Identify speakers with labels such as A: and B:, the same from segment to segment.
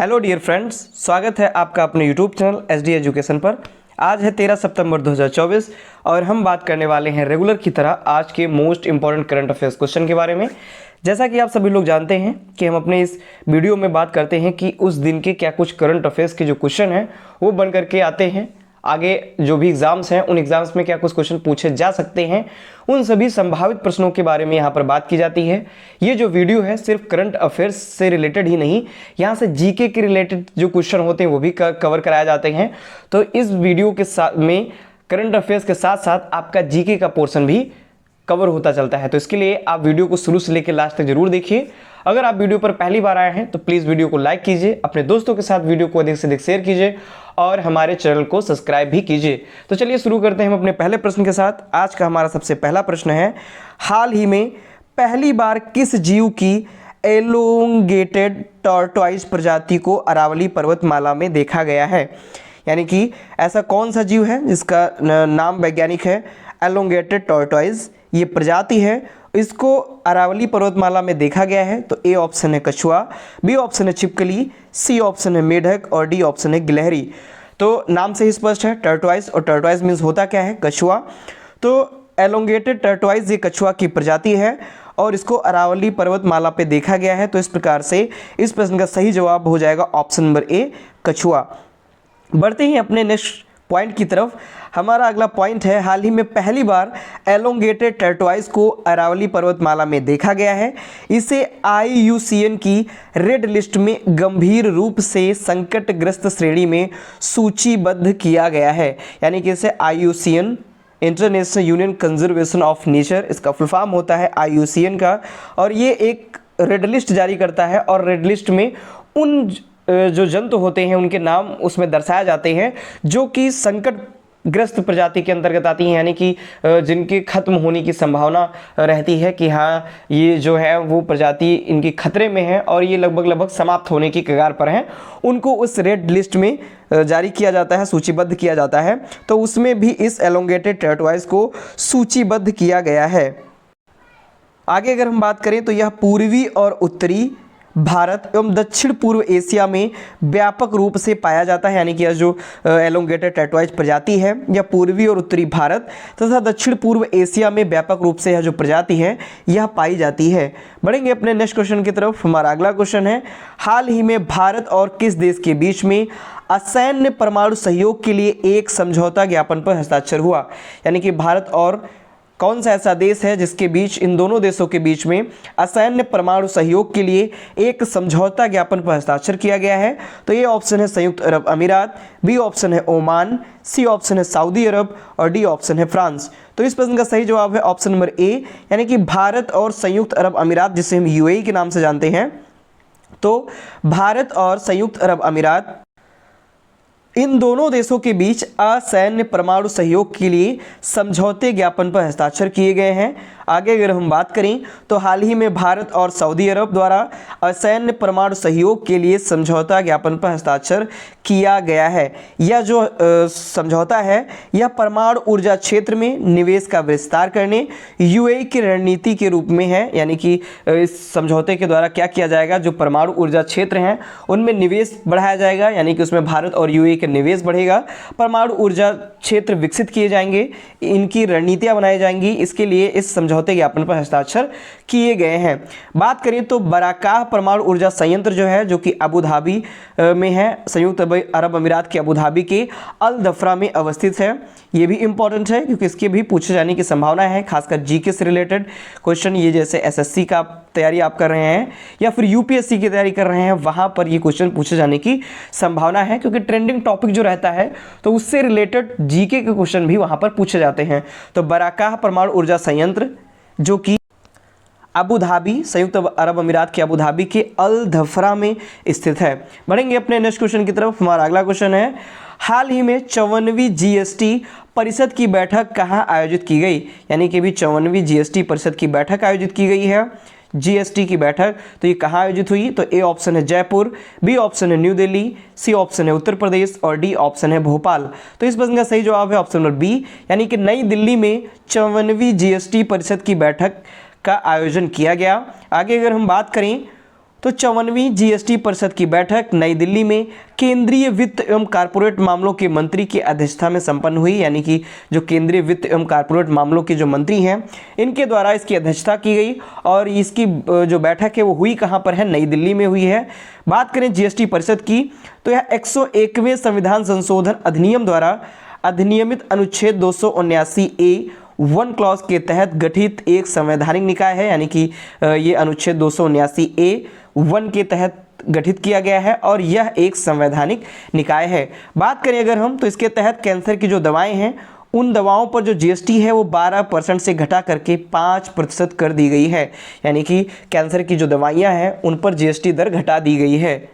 A: Hello dear friends, स्वागत है आपका अपने यूट्यूब चैनल एसडी एजुकेशन पर। आज है 13 सितंबर 2024 और हम बात करने वाले हैं रेगुलर की तरह आज के most important current affairs question के बारे में। जैसा कि आप सभी लोग जानते हैं कि हम अपने इस वीडियो में बात करते हैं कि उस दिन के क्या कुछ करंट अफेयर्स के जो क्वेश्चन हैं वो बन करके आते हैं। आगे जो भी एग्जाम्स हैं उन एग्जाम्स में क्या कुछ क्वेश्चन पूछे जा सकते हैं, उन सभी संभावित प्रश्नों के बारे में यहाँ पर बात की जाती है। ये जो वीडियो है सिर्फ करंट अफेयर्स से रिलेटेड ही नहीं, यहाँ से जीके के रिलेटेड जो क्वेश्चन होते हैं वो भी कवर कराए जाते हैं। तो इस वीडियो के साथ में करंट अफेयर्स के साथ साथ आपका जीके का पोर्शन भी कवर होता चलता है। तो इसके लिए आप वीडियो को शुरू से लेकर लास्ट तक जरूर देखिए। अगर आप वीडियो पर पहली बार आए हैं तो प्लीज़ वीडियो को लाइक कीजिए, अपने दोस्तों के साथ वीडियो को अधिक से अधिक शेयर कीजिए और हमारे चैनल को सब्सक्राइब भी कीजिए। तो चलिए शुरू करते हैं हम अपने पहले प्रश्न के साथ। आज का हमारा सबसे पहला प्रश्न है, हाल ही में पहली बार किस जीव की एलोंगेटेड टॉर्टोइज प्रजाति को अरावली पर्वतमाला में देखा गया है? यानी कि ऐसा कौन सा जीव है जिसका नाम वैज्ञानिक है एलोंगेटेड टॉर्टोइज, ये प्रजाति है, इसको अरावली पर्वतमाला में देखा गया है? तो ए ऑप्शन है कछुआ, बी ऑप्शन है छिपकली, सी ऑप्शन है मेढक और डी ऑप्शन है गिलहरी। तो नाम से ही स्पष्ट है टर्टोइज, और टर्टोइज मीन्स होता क्या है? कछुआ। तो एलोंगेटेड टर्टोइज ये कछुआ की प्रजाति है और इसको अरावली पर्वतमाला पे देखा गया है। तो इस प्रकार से इस प्रश्न का सही जवाब हो जाएगा ऑप्शन नंबर ए कछुआ। बढ़ते ही अपने नेक्स्ट पॉइंट की तरफ। हमारा अगला पॉइंट है, हाल ही में पहली बार एलोंगेटेड टर्टोइज को अरावली पर्वतमाला में देखा गया है। इसे IUCN की रेड लिस्ट में गंभीर रूप से संकटग्रस्त श्रेणी में सूचीबद्ध किया गया है। यानी कि इसे IUCN international union conservation of nature, इसका फुल फॉर्म होता है IUCN का, और ये एक रेड लिस्ट जारी करता है और रेड लिस्ट में उन जो जंतु होते हैं उनके नाम उसमें दर्शाए जाते हैं जो कि संकटग्रस्त प्रजाति के अंतर्गत आती हैं, यानी कि जिनके खत्म होने की संभावना रहती है कि हाँ ये जो है वो प्रजाति इनकी खतरे में है और ये लगभग समाप्त होने की कगार पर हैं, उनको उस रेड लिस्ट में जारी किया जाता है, सूचीबद्ध किया जाता है। तो उसमें भी इस एलोंगेटेड टर्टोइज को सूचीबद्ध किया गया है। आगे अगर हम बात करें तो यह पूर्वी और उत्तरी भारत एवं दक्षिण पूर्व एशिया में व्यापक रूप से पाया जाता है। यानी कि यह जो एलोंगेटेड टर्टोइज प्रजाति है यह पूर्वी और उत्तरी भारत तथा दक्षिण पूर्व एशिया में व्यापक रूप से यह जो प्रजाति है यह पाई जाती है। बढ़ेंगे अपने नेक्स्ट क्वेश्चन की तरफ। हमारा अगला क्वेश्चन है, हाल ही में भारत और किस देश के बीच में असैन्य परमाणु सहयोग के लिए एक समझौता ज्ञापन पर हस्ताक्षर हुआ? यानी कि भारत और कौन सा ऐसा देश है जिसके बीच, इन दोनों देशों के बीच में असैन्य परमाणु सहयोग के लिए एक समझौता ज्ञापन पर हस्ताक्षर किया गया है? तो ये ऑप्शन है संयुक्त अरब अमीरात, बी ऑप्शन है ओमान, सी ऑप्शन है सऊदी अरब और डी ऑप्शन है फ्रांस। तो इस प्रश्न का सही जवाब है ऑप्शन नंबर ए, यानी कि भारत और संयुक्त अरब अमीरात, जिसे हम UAE के नाम से जानते हैं। तो भारत और संयुक्त अरब अमीरात, इन दोनों देशों के बीच असैन्य परमाणु सहयोग के लिए समझौते ज्ञापन पर हस्ताक्षर किए गए हैं। आगे अगर हम बात करें तो हाल ही में भारत और सऊदी अरब द्वारा असैन्य परमाणु सहयोग के लिए समझौता ज्ञापन पर हस्ताक्षर किया गया है। यह जो समझौता है यह परमाणु ऊर्जा क्षेत्र में निवेश का विस्तार करने UAE की रणनीति के रूप में है। यानी कि इस समझौते के द्वारा क्या किया जाएगा, जो परमाणु ऊर्जा क्षेत्र हैं उनमें निवेश बढ़ाया जाएगा, यानी कि उसमें भारत और UAE का निवेश बढ़ेगा, परमाणु ऊर्जा क्षेत्र विकसित किए जाएंगे, इनकी रणनीतियां बनाई जाएंगी। इसके लिए इस समझौते ज्ञापन पर हस्ताक्षर किए गए हैं। बात करें तो बराकाह परमाणु ऊर्जा संयंत्र जो है, जो कि अबू धाबी में है, संयुक्त अरब अमीरात के अबू धाबी के अल दफरा में अवस्थित है। ये भी इंपॉर्टेंट है क्योंकि इसके भी पूछे जाने की संभावना है, खासकर जीके से रिलेटेड क्वेश्चन, ये जैसे SSC का तैयारी आप कर रहे हैं या फिर UPSC की तैयारी कर रहे हैं, वहां पर ये क्वेश्चन पूछे जाने की संभावना है क्योंकि ट्रेंडिंग टॉपिक जो रहता है तो उससे रिलेटेड जीके के क्वेश्चन भी वहां पर पूछे जाते हैं। तो बराकाह परमाणु ऊर्जा संयंत्र जो कि अबू धाबी, संयुक्त अरब अमीरात के अबू धाबी के अल धफरा में स्थित है। बढ़ेंगे अपने नेक्स्ट क्वेश्चन की तरफ। हमारा अगला क्वेश्चन है, हाल ही में 54वीं GST परिषद की बैठक कहाँ आयोजित की गई? यानी कि भी 54वीं GST परिषद की बैठक आयोजित की गई है। GST की बैठक तो ये कहाँ आयोजित हुई? तो ए ऑप्शन है जयपुर, बी ऑप्शन है न्यू दिल्ली, सी ऑप्शन है उत्तर प्रदेश और डी ऑप्शन है भोपाल। तो इस प्रश्न का सही जवाब है ऑप्शन नंबर बी, यानी कि नई दिल्ली में 54वीं GST परिषद की बैठक का आयोजन किया गया। आगे अगर हम बात करें तो 54वीं जीएसटी परिषद की बैठक नई दिल्ली में केंद्रीय वित्त एवं कारपोरेट मामलों के मंत्री की अध्यक्षता में संपन्न हुई, यानी कि जो केंद्रीय वित्त एवं कारपोरेट मामलों के जो मंत्री हैं इनके द्वारा इसकी अध्यक्षता की गई। और इसकी जो बैठक है वो हुई कहाँ पर है, नई दिल्ली में हुई है। बात करें जीएसटी परिषद की तो यह 101वें संविधान संशोधन अधिनियम द्वारा अधिनियमित अनुच्छेद 279A(1) क्लॉज के तहत गठित एक संवैधानिक निकाय है, यानी कि ये अनुच्छेद 279A(1) के तहत गठित किया गया है और यह एक संवैधानिक निकाय है। बात करें अगर हम तो इसके तहत कैंसर की जो दवाएं हैं उन दवाओं पर जो जीएसटी है वो 12% से घटा करके 5% कर दी गई है, यानी कि कैंसर की जो दवाइयां हैं उन पर जीएसटी दर घटा दी गई है।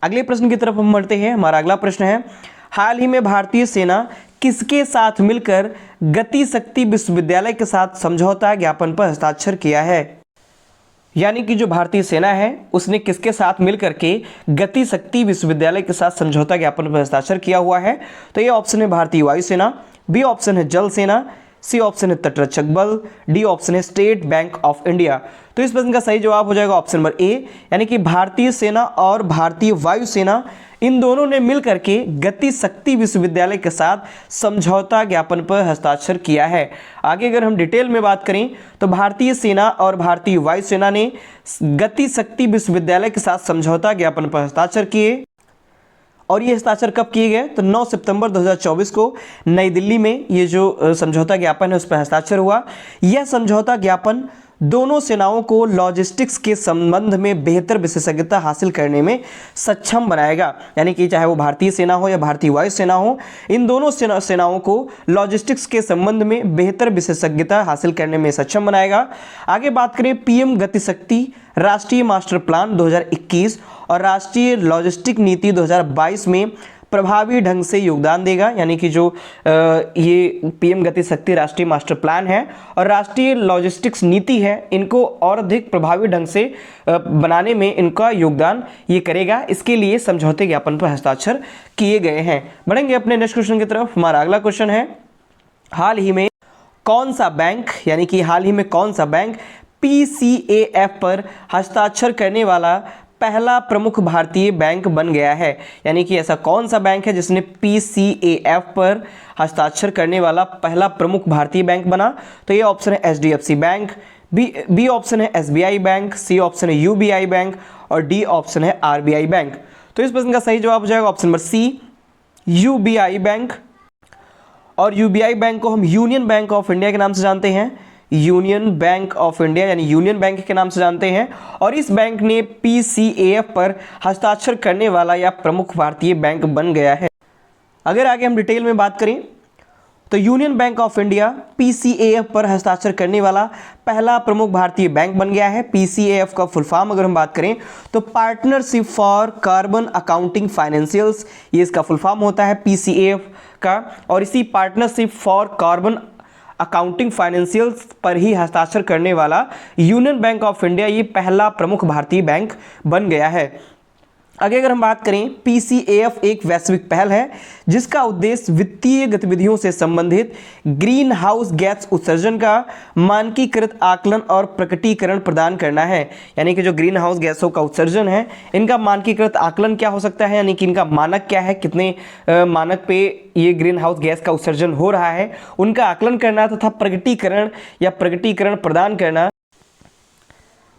A: अगले प्रश्न की तरफ हम बढ़ते हैं। हमारा अगला प्रश्न है, हाल ही में भारतीय सेना किसके साथ मिलकर गति शक्ति विश्वविद्यालय के साथ समझौता ज्ञापन पर हस्ताक्षर किया है? यानी कि जो भारतीय सेना है उसने किसके साथ मिलकर के गति शक्ति विश्वविद्यालय के साथ समझौता ज्ञापन पर हस्ताक्षर किया हुआ है? तो ये ऑप्शन है भारतीय वायुसेना, बी ऑप्शन है जल सेना, सी ऑप्शन है तटरक्षक बल, डी ऑप्शन है स्टेट बैंक ऑफ इंडिया। तो इस प्रश्न का सही जवाब हो जाएगा ऑप्शन नंबर ए, यानी कि भारतीय सेना और भारतीय वायुसेना इन दोनों ने मिलकर के गति शक्ति विश्वविद्यालय के साथ समझौता ज्ञापन पर हस्ताक्षर किया है। आगे अगर हम डिटेल में बात करें तो भारतीय सेना और भारतीय वायुसेना ने गति शक्ति विश्वविद्यालय के साथ समझौता ज्ञापन पर हस्ताक्षर किए और ये हस्ताक्षर कब किए गए? तो 9 सितंबर 2024 को नई दिल्ली में ये जो समझौता ज्ञापन है उस पर हस्ताक्षर हुआ। यह समझौता ज्ञापन दोनों सेनाओं को लॉजिस्टिक्स के संबंध में बेहतर विशेषज्ञता हासिल करने में सक्षम बनाएगा, यानी कि चाहे वो भारतीय सेना हो या भारतीय वायुसेना हो, इन दोनों सेनाओं को लॉजिस्टिक्स के संबंध में बेहतर विशेषज्ञता हासिल करने में सक्षम बनाएगा। आगे बात करें पीएम गति शक्ति राष्ट्रीय मास्टर प्लान 2021 और राष्ट्रीय लॉजिस्टिक नीति 2022 में प्रभावी ढंग से योगदान देगा, यानी कि जो ये पीएम गति शक्ति राष्ट्रीय मास्टर प्लान है और राष्ट्रीय लॉजिस्टिक्स नीति है इनको और अधिक प्रभावी ढंग से बनाने में इनका योगदान ये करेगा। इसके लिए समझौते ज्ञापन पर हस्ताक्षर किए गए हैं। बढ़ेंगे अपने नेक्स्ट क्वेश्चन की तरफ। हमारा अगला क्वेश्चन है, हाल ही में कौन सा बैंक, यानी कि हाल ही में कौन सा बैंक PCAF पर हस्ताक्षर करने वाला पहला प्रमुख भारतीय बैंक बन गया है? यानी कि ऐसा कौन सा बैंक है जिसने PCAF पर हस्ताक्षर करने वाला पहला प्रमुख भारतीय बैंक बना? तो ये ऑप्शन है HDFC बैंक, बी ऑप्शन है SBI बैंक, सी ऑप्शन है UBI बैंक और डी ऑप्शन है RBI बैंक। तो इस प्रश्न का सही जवाब हो जाएगा option number C, UBI bank. और UBI बैंक को हम यूनियन बैंक ऑफ इंडिया के नाम से जानते हैं, यूनियन बैंक ऑफ इंडिया यानी यूनियन बैंक के नाम से जानते हैं। और इस बैंक ने PCAF पर हस्ताक्षर करने वाला या प्रमुख भारतीय बैंक बन गया है। अगर आगे हम डिटेल में बात करें तो union bank of India PCAF पर हस्ताक्षर करने वाला पहला प्रमुख भारतीय बैंक बन गया है। PCAF का फुल फॉर्म अगर हम बात करें तो partnership for carbon accounting financials, ये इसका फुल फॉर्म होता है PCAF का। और इसी partnership for carbon accounting financials पर ही हस्ताक्षर करने वाला यूनियन बैंक ऑफ इंडिया ये पहला प्रमुख भारतीय बैंक बन गया है। आगे अगर हम बात करें PCAF एक वैश्विक पहल है जिसका उद्देश्य वित्तीय गतिविधियों से संबंधित ग्रीन हाउस गैस उत्सर्जन का मानकीकृत आकलन और प्रकटीकरण प्रदान करना है। यानी कि जो ग्रीन हाउस गैसों का उत्सर्जन है इनका मानकीकृत आकलन क्या हो सकता है, यानी कि इनका मानक क्या है, कितने मानक पे ये ग्रीन हाउस गैस का उत्सर्जन हो रहा है उनका आकलन करना तथा प्रकटीकरण या प्रकटीकरण प्रदान करना।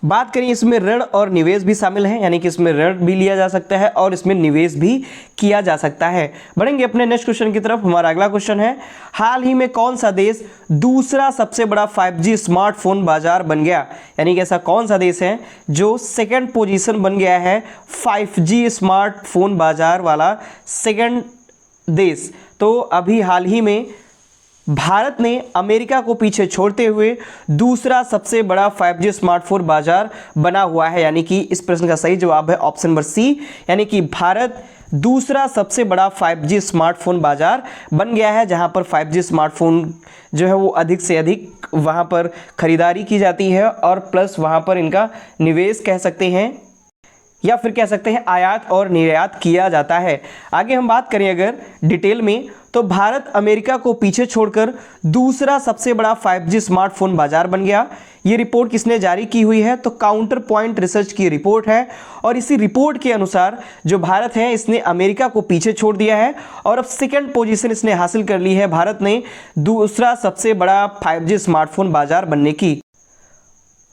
A: बात करें इसमें ऋण और निवेश भी शामिल हैं, यानी कि इसमें ऋण भी लिया जा सकता है और इसमें निवेश भी किया जा सकता है। बढ़ेंगे अपने नेक्स्ट क्वेश्चन की तरफ। हमारा अगला क्वेश्चन है, हाल ही में कौन सा देश दूसरा सबसे बड़ा 5G स्मार्टफोन बाजार बन गया? यानी कि ऐसा कौन सा देश है जो सेकंड पोजीशन बन गया है 5G स्मार्टफोन बाजार वाला सेकंड देश? तो अभी हाल ही में भारत ने अमेरिका को पीछे छोड़ते हुए दूसरा सबसे बड़ा 5G स्मार्टफोन बाजार बना हुआ है। यानी कि इस प्रश्न का सही जवाब है ऑप्शन नंबर सी, यानी कि भारत दूसरा सबसे बड़ा 5G स्मार्टफोन बाजार बन गया है, जहां पर 5G स्मार्टफोन जो है वो अधिक से अधिक वहां पर खरीदारी की जाती है और प्लस वहां पर इनका निवेश कह सकते हैं या फिर कह सकते हैं आयात और निर्यात किया जाता है। आगे हम बात करें अगर डिटेल में, तो भारत अमेरिका को पीछे छोड़कर दूसरा सबसे बड़ा 5G स्मार्टफोन बाजार बन गया। ये रिपोर्ट किसने जारी की हुई है? तो काउंटर पॉइंट रिसर्च की रिपोर्ट है, और इसी रिपोर्ट के अनुसार जो भारत है इसने अमेरिका को पीछे छोड़ दिया है और अब सेकंड पोजीशन इसने हासिल कर ली है भारत ने दूसरा सबसे बड़ा 5G स्मार्टफोन बाजार बनने की।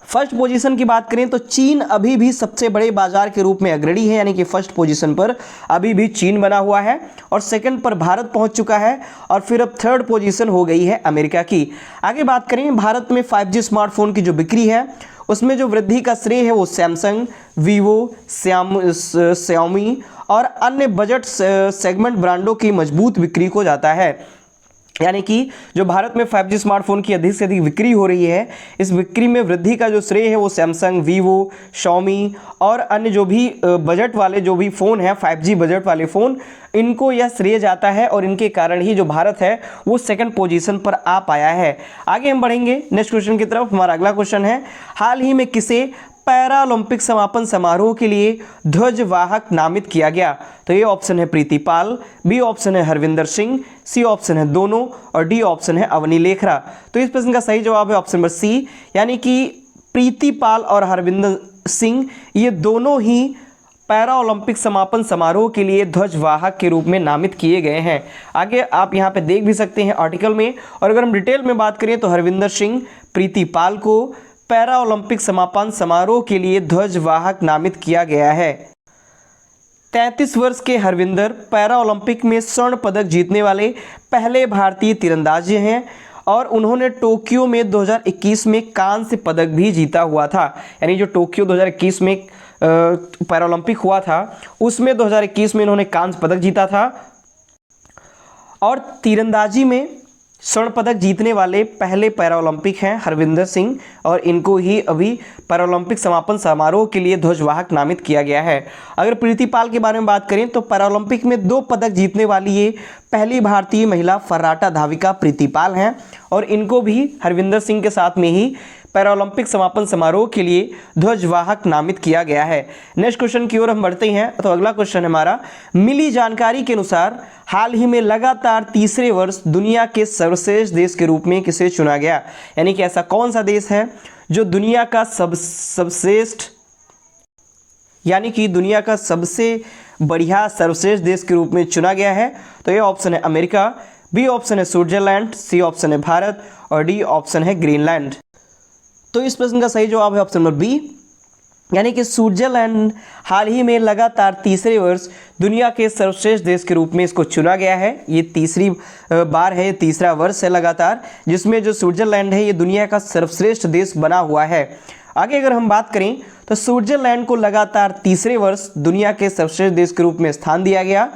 A: फर्स्ट पोजीशन की बात करें तो चीन अभी भी सबसे बड़े बाजार के रूप में अग्रणी है, यानी कि फर्स्ट पोजीशन पर अभी भी चीन बना हुआ है और सेकंड पर भारत पहुंच चुका है, और फिर अब थर्ड पोजीशन हो गई है अमेरिका की। आगे बात करें भारत में 5G स्मार्टफोन की जो बिक्री है उसमें जो वृद्धि का श्रेय है वो सैमसंग, वीवो, श्याओमी और अन्य बजट सेगमेंट ब्रांडों की मजबूत बिक्री को जाता है। यानी कि जो भारत में 5G स्मार्टफोन की अधिक से अधिक बिक्री हो रही है, इस बिक्री में वृद्धि का जो श्रेय है वो सैमसंग, वीवो, शाओमी और अन्य जो भी बजट वाले जो भी फ़ोन हैं 5G बजट वाले फ़ोन, इनको यह श्रेय जाता है और इनके कारण ही जो भारत है वो सेकंड पोजीशन पर आ पाया है। आगे हम बढ़ेंगे नेक्स्ट क्वेश्चन की तरफ। हमारा अगला क्वेश्चन है, हाल ही में किसे पैरा ओलंपिक समापन समारोह के लिए ध्वजवाहक नामित किया गया? तो ये ऑप्शन है प्रीति पाल, बी ऑप्शन है हरविंदर सिंह, सी ऑप्शन है दोनों और डी ऑप्शन है अवनी लेखरा। तो इस प्रश्न का सही जवाब है ऑप्शन नंबर सी, यानी कि प्रीति पाल और हरविंदर सिंह ये दोनों ही पैरा ओलंपिक समापन समारोह के लिए ध्वजवाहक के रूप में नामित किए गए हैं। आगे आप यहाँ पे देख भी सकते हैं आर्टिकल में। और अगर हम डिटेल में बात करें तो हरविंदर सिंह, प्रीति पाल को पैरा ओलंपिक समापन समारोह के लिए ध्वजवाहक नामित किया गया है। 33 वर्ष के हरविंदर पैरा ओलंपिक में स्वर्ण पदक जीतने वाले पहले भारतीय तीरंदाज हैं और उन्होंने टोक्यो में 2021 में कांस्य पदक भी जीता हुआ था। यानी जो टोक्यो 2021 में पैरा ओलंपिक हुआ था उसमें 2021 में इन्होंने कांस्य पदक जीता था और तीरंदाजी में स्वर्ण पदक जीतने वाले पहले पैरा ओलंपिक हैं हरविंदर सिंह, और इनको ही अभी पैरा ओलंपिक समापन समारोह के लिए ध्वजवाहक नामित किया गया है। अगर प्रीति पाल के बारे में बात करें तो पैरा ओलंपिक में 2 पदक जीतने वाली ये पहली भारतीय महिला फर्राटा धाविका प्रीति पाल हैं और इनको भी हरविंदर सिंह के साथ में ही पैरा ओलंपिक समापन समारोह के लिए ध्वजवाहक नामित किया गया है। नेक्स्ट क्वेश्चन की ओर हम बढ़ते हैं। तो अगला क्वेश्चन है हमारा, मिली जानकारी के अनुसार हाल ही में लगातार तीसरे वर्ष दुनिया के सर्वश्रेष्ठ देश के रूप में किसे चुना गया? यानी कि ऐसा कौन सा देश है जो दुनिया का सबश्रेष्ठ यानी कि दुनिया का सबसे बढ़िया सर्वश्रेष्ठ देश के रूप में चुना गया है? तो ये ऑप्शन है अमेरिका, बी ऑप्शन है स्विट्जरलैंड, सी ऑप्शन है भारत और डी ऑप्शन है ग्रीनलैंड। तो इस प्रश्न का सही जवाब है ऑप्शन नंबर बी, यानी कि स्विट्जरलैंड हाल ही में लगातार तीसरे वर्ष दुनिया के सर्वश्रेष्ठ देश के रूप में इसको चुना गया है। ये तीसरी बार है, तीसरा वर्ष है लगातार जिसमें जो स्विट्जरलैंड है ये दुनिया का सर्वश्रेष्ठ देश बना हुआ है। आगे अगर हम बात करें तो स्विट्जरलैंड को लगातार तीसरे वर्ष दुनिया के सर्वश्रेष्ठ देश के रूप में स्थान दिया गया।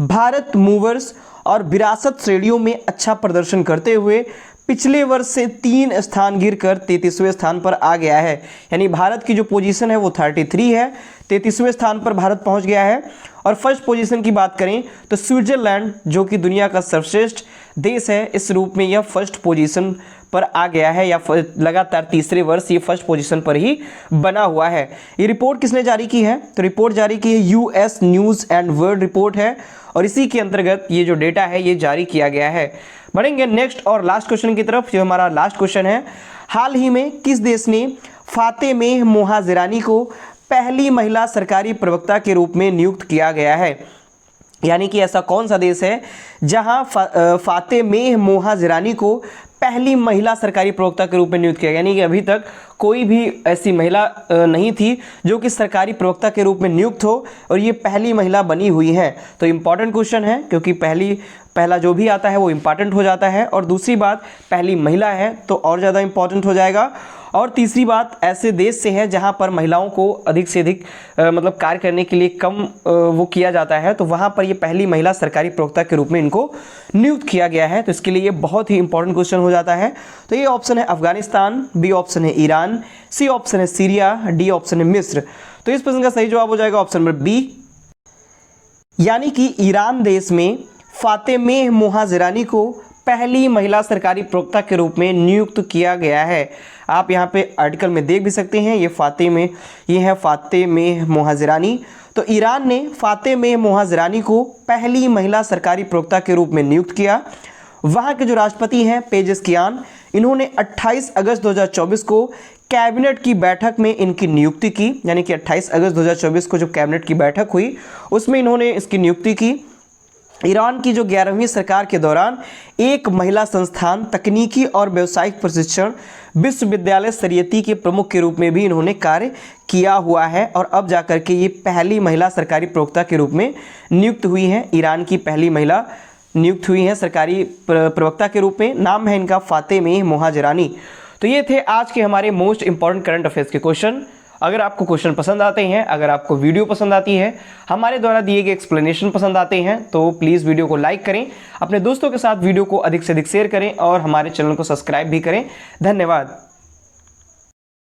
A: भारत मूवर्स और विरासत श्रेणियों में अच्छा प्रदर्शन करते हुए पिछले वर्ष से 3 स्थान गिरकर 33वें स्थान पर आ गया है। यानी भारत की जो पोजीशन है वो 33 है, 33वें स्थान पर भारत पहुंच गया है। और फर्स्ट पोजीशन की बात करें तो स्विट्जरलैंड जो कि दुनिया का सर्वश्रेष्ठ देश है इस रूप में यह फर्स्ट पोजीशन पर आ गया है, या लगातार तीसरे वर्ष ये फर्स्ट पोजीशन पर ही बना हुआ है। ये रिपोर्ट किसने जारी की है? तो रिपोर्ट जारी की है US news and world report है और इसी के अंतर्गत ये जो डेटा है ये जारी किया गया है। बढ़ेंगे नेक्स्ट और लास्ट क्वेश्चन की तरफ। जो हमारा लास्ट क्वेश्चन है, हाल ही में किस देश ने फातेमेह मोहाजिरानी को पहली महिला सरकारी प्रवक्ता के रूप में नियुक्त किया गया है? यानी कि ऐसा कौन सा देश है जहां फातेमेह मोहाजिरानी को पहली महिला सरकारी प्रवक्ता के रूप में नियुक्त किया गया? यानी कि अभी तक कोई भी ऐसी महिला नहीं थी जो कि सरकारी प्रवक्ता के रूप में नियुक्त हो और ये पहली महिला बनी हुई है। तो इम्पॉर्टेंट क्वेश्चन है क्योंकि पहला जो भी आता है वो इम्पॉर्टेंट हो जाता है, और दूसरी बात पहली महिला है तो और ज़्यादा इम्पॉर्टेंट हो जाएगा, और तीसरी बात ऐसे देश से है जहाँ पर महिलाओं को अधिक से अधिक मतलब कार्य करने के लिए कम वो किया जाता है, तो वहाँ पर ये पहली महिला सरकारी प्रवक्ता के रूप में इनको नियुक्त किया गया है। तो इसके लिए ये बहुत ही इंपॉर्टेंट क्वेश्चन हो जाता है। तो ये ऑप्शन है अफगानिस्तान, बी ऑप्शन है ईरान, सी ऑप्शन है सीरिया, डी ऑप्शन है मिस्र। तो इस प्रश्न का सही जवाब हो जाएगा ऑप्शन नंबर बी, यानी कि ईरान देश में फातेमेह मोहाजिरानी को पहली महिला सरकारी प्रवक्ता के रूप में नियुक्त किया गया है। आप यहाँ पे आर्टिकल में देख भी सकते हैं, ये है फातेमा मोहजरानी। तो ईरान ने फातेमा मोहजरानी को पहली महिला सरकारी प्रवक्ता के रूप में नियुक्त किया। वहाँ के जो राष्ट्रपति हैं पेजेस्कियान, इन्होंने 28 अगस्त 2024 को कैबिनेट की बैठक में इनकी नियुक्ति की, यानी कि 28 अगस्त 2024 को जो कैबिनेट की बैठक हुई उसमें इन्होंने इसकी नियुक्ति की। ईरान की जो 11वीं सरकार के दौरान एक महिला संस्थान तकनीकी और व्यावसायिक प्रशिक्षण विश्वविद्यालय शरीयती के प्रमुख के रूप में भी इन्होंने कार्य किया हुआ है, और अब जाकर के ये पहली महिला सरकारी प्रवक्ता के रूप में नियुक्त हुई हैं। ईरान की पहली महिला नियुक्त हुई हैं सरकारी प्रवक्ता के रूप में। नाम है इनका फातेमा मोहजरानी। तो ये थे आज के हमारे मोस्ट इंपॉर्टेंट करंट अफेयर्स के क्वेश्चन। अगर आपको क्वेश्चन पसंद आते हैं, अगर आपको वीडियो पसंद आती है, हमारे द्वारा दिए गए एक्सप्लेनेशन पसंद आते हैं, तो प्लीज़ वीडियो को लाइक करें, अपने दोस्तों के साथ वीडियो को अधिक से अधिक शेयर करें और हमारे चैनल को सब्सक्राइब भी करें। धन्यवाद।